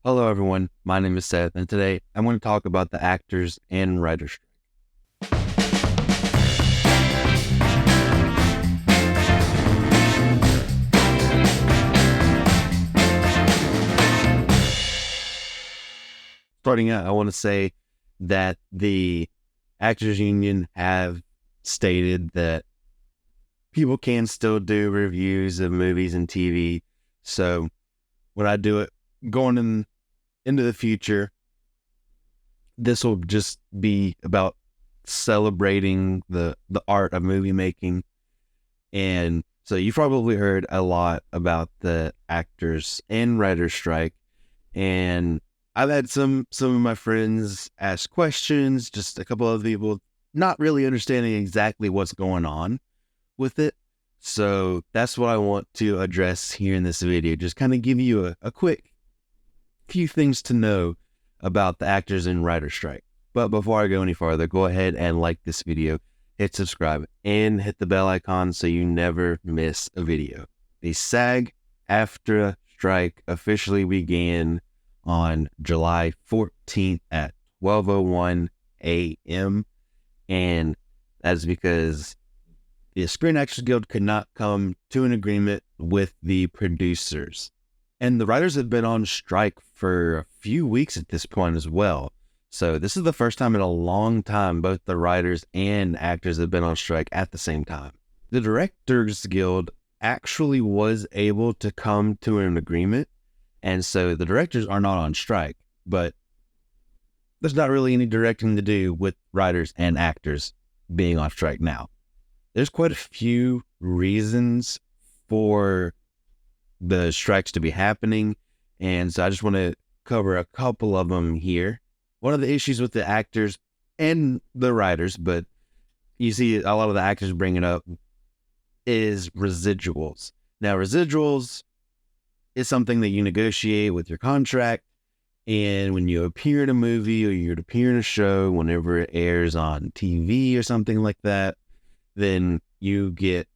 Hello, everyone. My name is Seth, and today I'm going to talk about the actors and writers strike. Starting out, I want to say that the Actors Union have stated that people can still do reviews of movies and TV. So when I do it into the future, this will just be about celebrating the art of movie making. And so you've probably heard a lot about the actors and writers strike. And I've had some of my friends ask questions, just a couple of people not really understanding exactly what's going on with it. So that's what I want to address here in this video. Just kind of give you a quick few things to know about the actors and writers strike. But before I go any farther, go ahead and like this video, hit subscribe, and hit the bell icon so you never miss a video. The SAG-AFTRA strike officially began on July 14th at 12:01 a.m. And that's because the Screen Actors Guild could not come to an agreement with the producers. And the writers have been on strike for a few weeks at this point as well. So this is the first time in a long time both the writers and actors have been on strike at the same time. The Directors Guild actually was able to come to an agreement, and so the directors are not on strike, but there's not really any directing to do with writers and actors being on strike now. There's quite a few reasons for the strikes to be happening, and so I just want to cover a couple of them here. One of the issues with the actors and the writers, but you see a lot of the actors bring it up, is residuals. Now, residuals is something that you negotiate with your contract, and when you appear in a movie or you appear in a show, whenever it airs on TV or something like that, then you get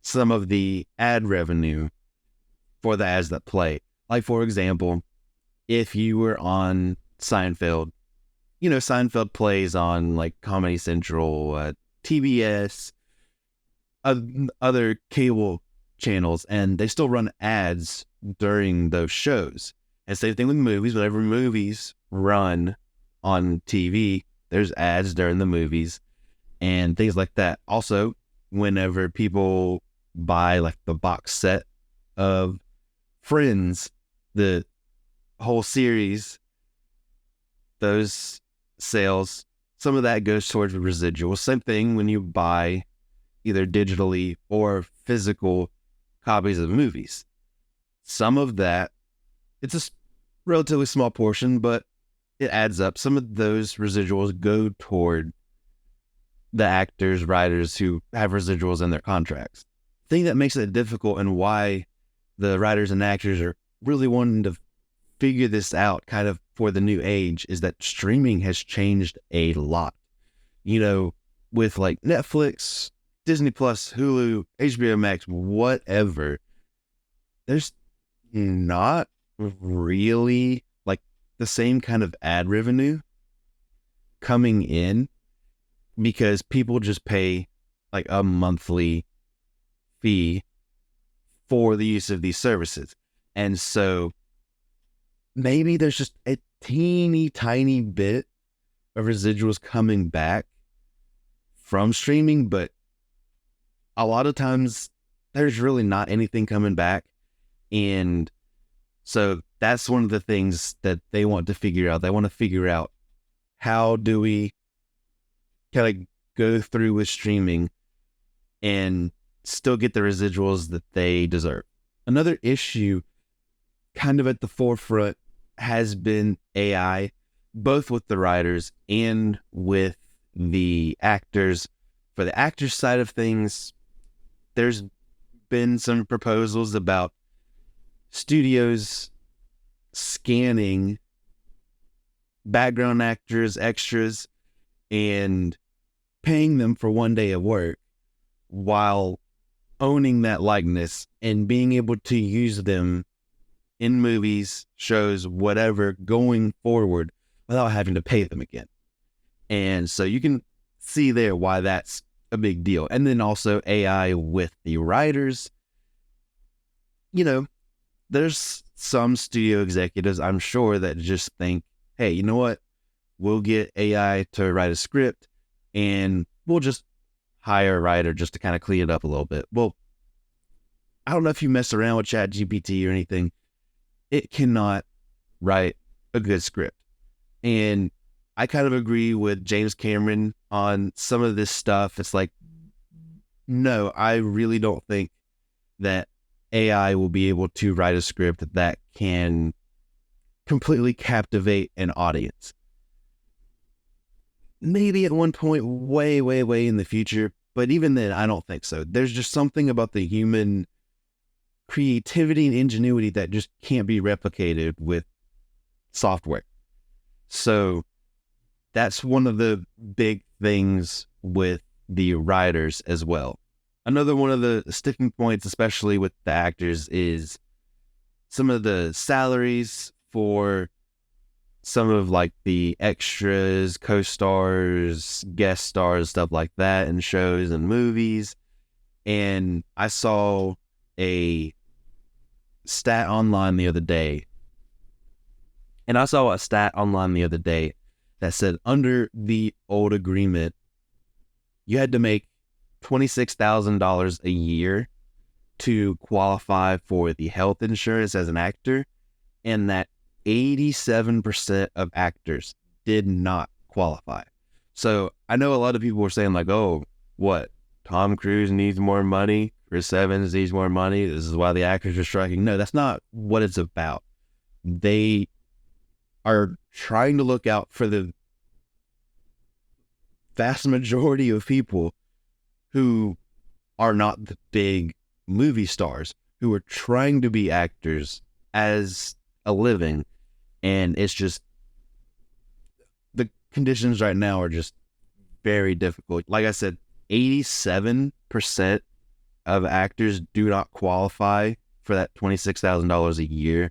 some of the ad revenue for the ads that play. Like, for example, if you were on Seinfeld, Seinfeld plays on like Comedy Central, TBS, other cable channels, and they still run ads during those shows. And same thing with movies. Whenever movies run on TV, there's ads during the movies and things like that. Also, whenever people buy like the box set of Friends, the whole series, those sales, some of that goes towards residuals. Same thing when you buy either digitally or physical copies of movies. Some of that, it's a relatively small portion, but it adds up. Some of those residuals go toward the actors, writers who have residuals in their contracts. The thing that makes it difficult and why the writers and actors are really wanting to figure this out kind of for the new age is that streaming has changed a lot. With like Netflix, Disney Plus, Hulu, HBO Max, whatever, there's not really like the same kind of ad revenue coming in because people just pay like a monthly fee for the use of these services. And so maybe there's just a teeny tiny bit of residuals coming back from streaming, but a lot of times there's really not anything coming back. And so that's one of the things that they want to figure out. They want to figure out, how do we kind of go through with streaming and still get the residuals that they deserve. Another issue kind of at the forefront has been AI, both with the writers and with the actors. For the actors side of things, there's been some proposals about studios scanning background actors, extras, and paying them for one day of work while owning that likeness and being able to use them in movies, shows, whatever, going forward without having to pay them again. And so you can see there why that's a big deal. And then also AI with the writers. You know, there's some studio executives, I'm sure, that just think, hey, you know what? We'll get AI to write a script and we'll just hire a writer just to kind of clean it up a little bit. Well, I don't know if you mess around with ChatGPT or anything. It cannot write a good script. And I kind of agree with James Cameron on some of this stuff. It's like, no, I really don't think that AI will be able to write a script that can completely captivate an audience. Maybe at one point way, way, way in the future, but even then, I don't think so. There's just something about the human creativity and ingenuity that just can't be replicated with software. So that's one of the big things with the writers as well. Another one of the sticking points, especially with the actors, is some of the salaries for some of like the extras, co-stars, guest stars, stuff like that in shows and movies. And I saw a stat online the other day. That said under the old agreement, you had to make $26,000 a year to qualify for the health insurance as an actor, and that 87% of actors did not qualify. So I know a lot of people were saying like, oh, what? Tom Cruise needs more money. Chris Evans needs more money. This is why the actors are striking. No, that's not what it's about. They are trying to look out for the vast majority of people who are not the big movie stars, who are trying to be actors as a living. And it's just, the conditions right now are just very difficult. Like I said, 87% of actors do not qualify for that $26,000 a year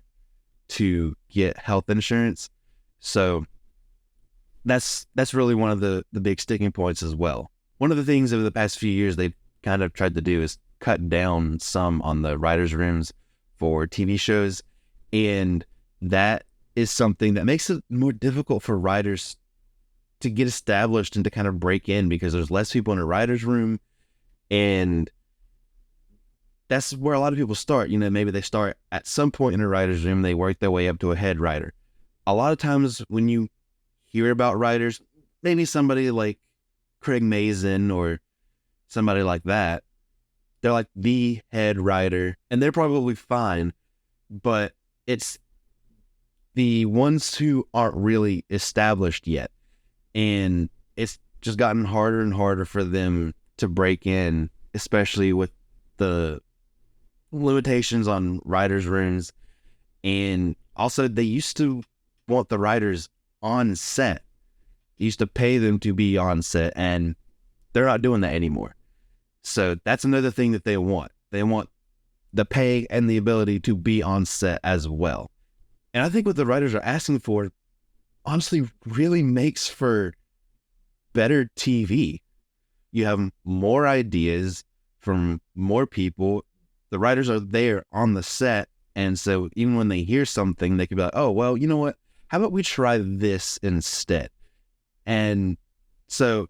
to get health insurance. So that's really one of the big sticking points as well. One of the things over the past few years they've kind of tried to do is cut down some on the writers' rooms for TV shows. And that is something that makes it more difficult for writers to get established and to kind of break in, because there's less people in a writer's room. And that's where a lot of people start. You know, maybe they start at some point in a writer's room, they work their way up to a head writer. A lot of times when you hear about writers, maybe somebody like Craig Mazin or somebody like that, they're like the head writer and they're probably fine, but it's the ones who aren't really established yet. And it's just gotten harder and harder for them to break in, especially with the limitations on writers' rooms. And also they used to want the writers on set. They used to pay them to be on set, and they're not doing that anymore. So that's another thing that they want. They want the pay and the ability to be on set as well. And I think what the writers are asking for honestly really makes for better TV. You have more ideas from more people. The writers are there on the set. And so even when they hear something, they can be like, oh, well, you know what? How about we try this instead? And so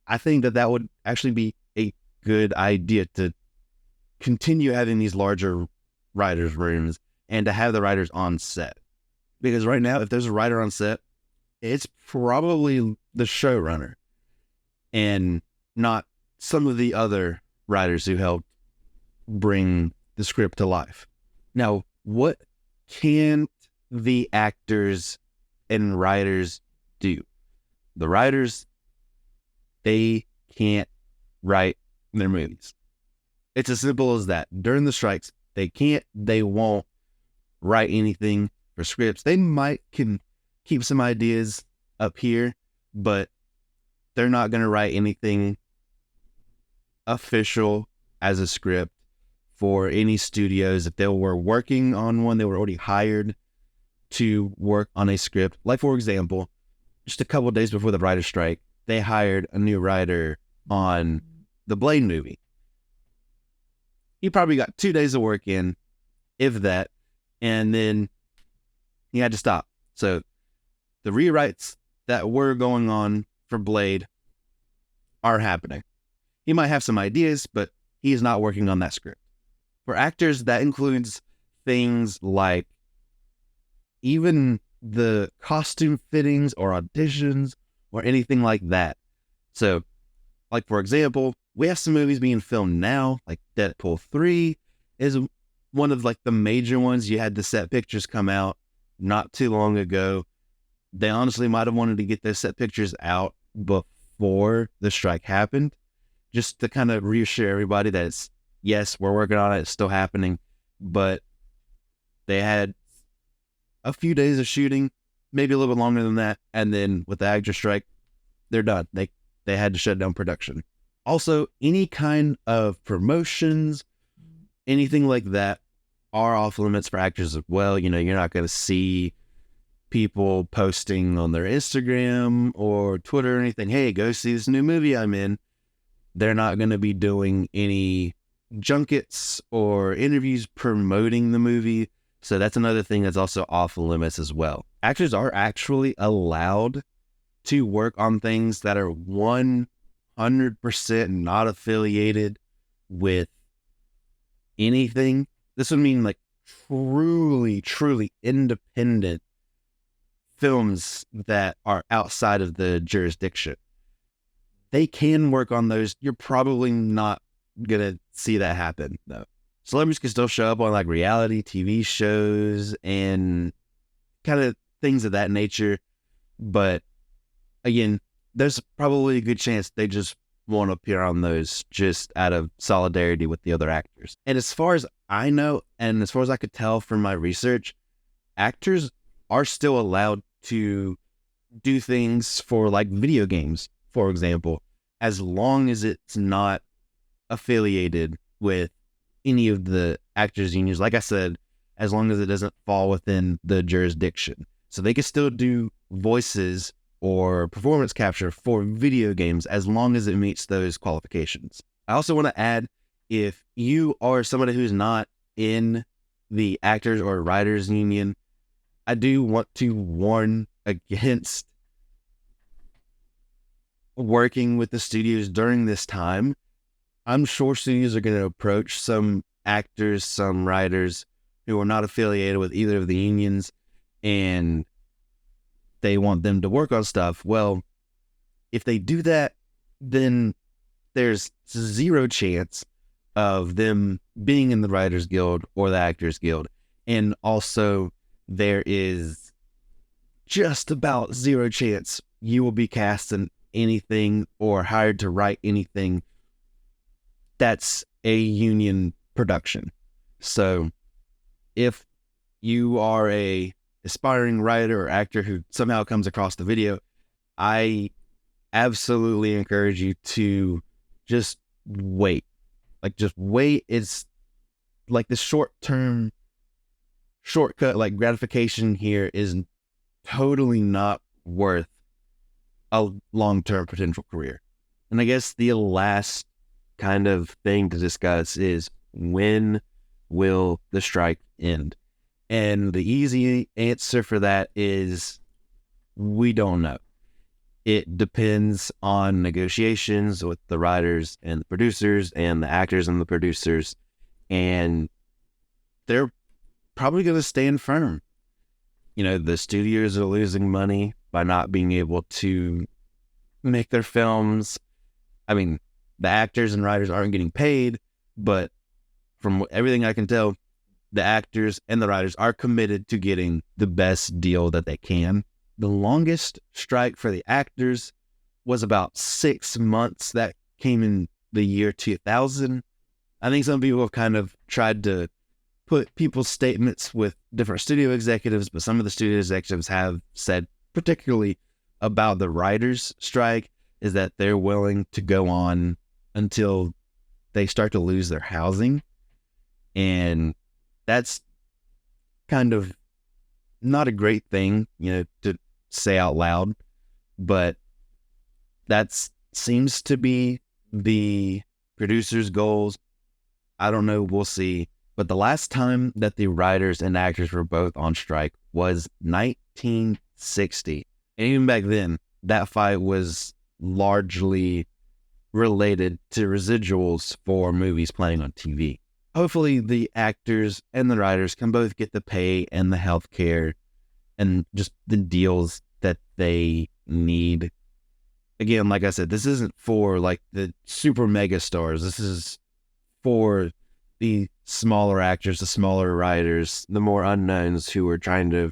I think that would actually be a good idea, to continue having these larger writers' rooms and to have the writers on set. Because right now, if there's a writer on set, it's probably the showrunner and not some of the other writers who helped bring the script to life. Now, what can't the actors and writers do? The writers, they can't write their movies. It's as simple as that. During the strikes, they won't write anything for scripts. They can keep some ideas up here, but they're not going to write anything official as a script for any studios, if they were working on one, they were already hired to work on a script. Like, for example, just a couple of days before the writer's strike, they hired a new writer on the Blade movie. He probably got 2 days of work in, if that, and then he had to stop. So the rewrites that were going on for Blade are happening. He might have some ideas, but he is not working on that script. For actors, that includes things like even the costume fittings or auditions or anything like that. So, like, for example, we have some movies being filmed now, like Deadpool 3 is one of like the major ones. You had the set pictures come out not too long ago. They honestly might have wanted to get those set pictures out before the strike happened, just to kind of reassure everybody that it's, yes, we're working on it, it's still happening, but they had a few days of shooting, maybe a little bit longer than that, and then with the actor strike, they're done. They had to shut down production. Also, any kind of promotions, anything like that are off limits for actors as well. You know, you're not going to see people posting on their Instagram or Twitter or anything, hey, go see this new movie I'm in. They're not going to be doing any junkets or interviews promoting the movie. So that's another thing that's also off limits as well. Actors are actually allowed to work on things that are 100% not affiliated with anything. This would mean like truly independent films that are outside of the jurisdiction. They can work on those. You're probably not going to see that happen, though. Celebrities can still show up on like reality TV shows and kind of things of that nature. But again, there's probably a good chance they just won't appear on those just out of solidarity with the other actors. And as far as I know, and as far as I could tell from my research, actors are still allowed to do things for like video games, for example, as long as it's not affiliated with any of the actors unions. Like I said, as long as it doesn't fall within the jurisdiction. So they can still do voices or performance capture for video games as long as it meets those qualifications. I also want to add, if you are somebody who's not in the actors or writers union, I do want to warn against working with the studios during this time. I'm sure studios are going to approach some actors, some writers who are not affiliated with either of the unions, and they want them to work on stuff. Well, if they do that, then there's zero chance of them being in the Writers Guild or the Actors Guild. And also, there is just about zero chance you will be cast in anything or hired to write anything that's a union production. So if you are a aspiring writer or actor who somehow comes across the video, I absolutely encourage you to just wait. Like, just wait. It's like the short-term shortcut, like gratification here is totally not worth a long-term potential career. And I guess the last kind of thing to discuss is, when will the strike end? And the easy answer for that is, we don't know. It depends on negotiations with the writers and the producers and the actors and the producers. And they're probably going to stand firm. You know, the studios are losing money by not being able to make their films. I mean, the actors and writers aren't getting paid, but from everything I can tell, the actors and the writers are committed to getting the best deal that they can. The longest strike for the actors was about 6 months. That came in the year 2000. I think some people have kind of tried to put people's statements with different studio executives, but some of the studio executives have said, particularly about the writers' strike, is that they're willing to go on until they start to lose their housing. And that's kind of not a great thing, to say out loud, but that seems to be the producer's goals. I don't know. We'll see. But the last time that the writers and actors were both on strike was 1960. And even back then, that fight was largely related to residuals for movies playing on TV. Hopefully, the actors and the writers can both get the pay and the health care and just the deals that they need. Again, like I said, this isn't for like the super mega stars. This is for the smaller actors, the smaller writers, the more unknowns who are trying to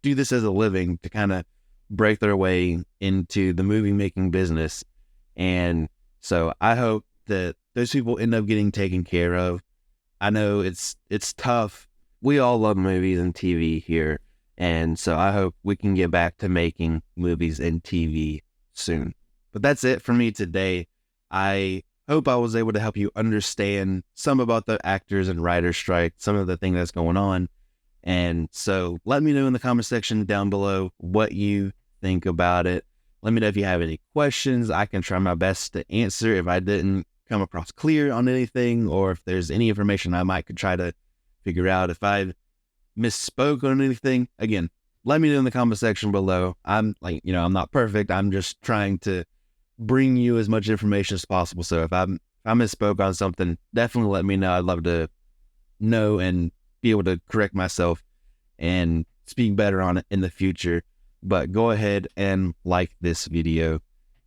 do this as a living to kind of break their way into the movie making business. And so I hope that those people end up getting taken care of. I know it's tough. We all love movies and TV here. And so I hope we can get back to making movies and TV soon. But that's it for me today. I hope I was able to help you understand some about the actors and writers strike, some of the things that's going on. And so let me know in the comment section down below what you think about it. Let me know if you have any questions. I can try my best to answer if I didn't come across clear on anything, or if there's any information I might could try to figure out. If I misspoke on anything, again, let me know in the comment section below. I'm not perfect. I'm just trying to bring you as much information as possible. So if I misspoke on something, definitely let me know. I'd love to know and be able to correct myself and speak better on it in the future. But go ahead and like this video,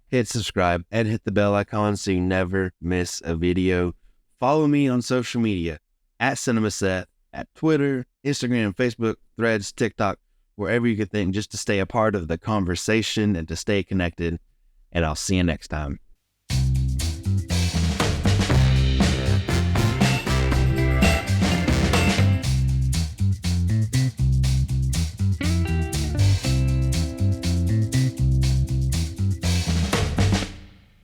hit subscribe, and hit the bell icon so you never miss a video. Follow me on social media at CinemaSeth, at Twitter, Instagram, Facebook, Threads, TikTok, wherever you can think, just to stay a part of the conversation and to stay connected. And I'll see you next time.